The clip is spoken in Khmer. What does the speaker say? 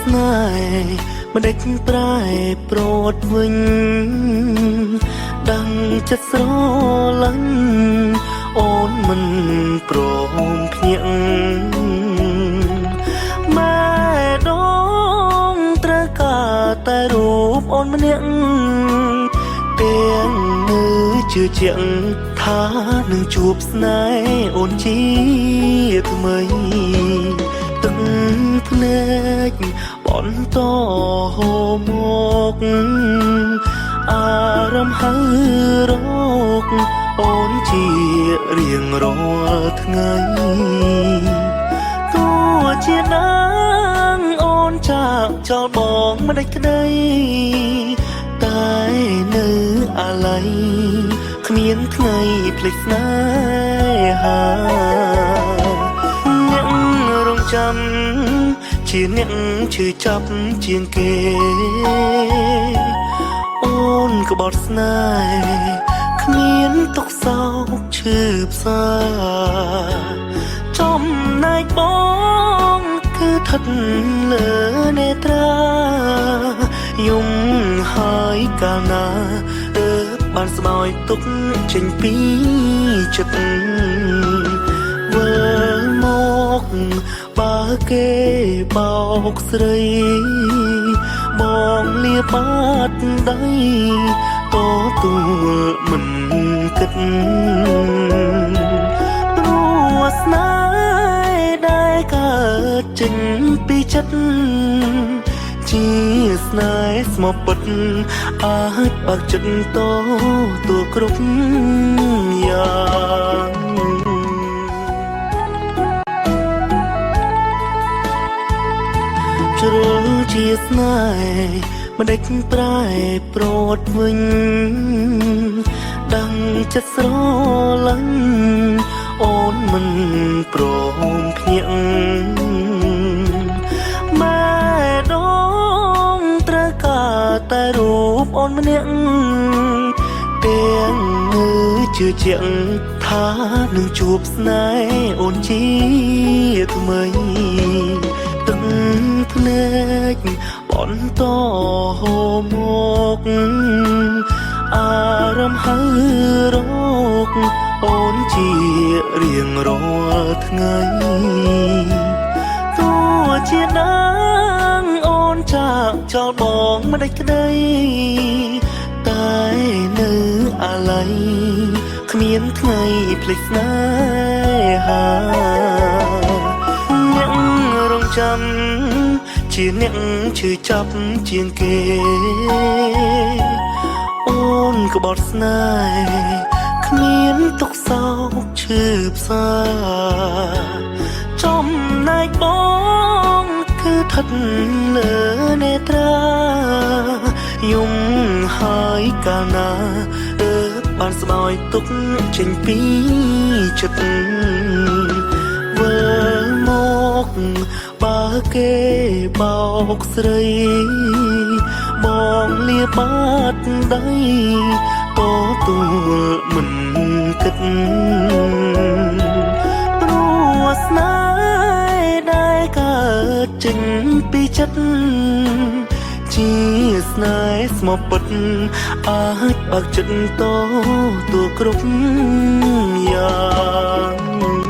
ស្នេហ៍មិនដេចប្រែប្រត់វិញដឹងចិត្តស្រឡាញ់អូនមិនព្រមភ្ញាក់ម៉ែដងត្រូវការតែរូបអូនម្នាក់ទាំងនៅជឿជាក់ថានឹងជួបស្នេហ៍អូនជាថ្មីទឹកភ្នែកបន្តហូរមកអារម្មណ៍ហើររកអូនជារៀងរាល់ថ្ងៃទោះជាដឹងអូនចាកចោលបងមិនដាច់ក្តីតែនៅអាល័យគ្មានថ្ងៃភ្លេចស្នេហាអ្នករងចាំជាអ្នកឈឺចាប់ជាងគេអូនក្បត់ស្នេហ៍គ្មានទុកសោកឈឺផ្សាចំណែកបងគឺថិតលើនេត្រាយំហើយកាលណាបានស្បើយទុកចេញពីចិត្តវិលមកបើគេបោកស្រីបងលាបាត់ដៃតទួលមិនគិតព្រោះស្នេហ៍ដែលកើតចេញពីចិត្តជាស្នេហ៍ស្មោះពិតអាចបើកចិត្តតទួលគ្រប់យ៉ាងជ្រុលជាស្នេហ៍មិនដេចប្រែប្រត់វិញដឹងចិត្តស្រឡាញ់អូនមិនព្រមភ្ញាក់ម៉ែដងត្រូវការតែរូបអូនម្នាក់ទាំងនៅជឿជាក់ថានឹងជួបស្នេហ៍អូនជាថ្មីទឹកភ្នែកបន្តហូរមកអារម្មណ៍ហើររកអូនជារៀងរាល់ថ្ងៃទោះជាដឹងអូនចាកចោលបងមិនដាច់ក្តីតែនៅអាល័យគ្មានថ្ងៃភ្លេចស្នេហាអ្នករងចាំជាអ្នកឈឺចាប់ជាងគេអូនក្បត់ស្នេហ៍គ្មានទុកសោកឈឺផ្សាចំណែកបងគឺថិតលើនេត្រាយំហើយកាលណាបានស្បើយទុកចេញពីចិត្តវិលមកបើគេបោកស្រីបងលាបាត់ដៃតទួលមិនគិតព្រោះស្នេហ៍ដែលកើតចេញពីចិត្តជាស្នេហ៍ស្មោះពិតអាចបើកចិត្តតទួលគ្រប់យ៉ាង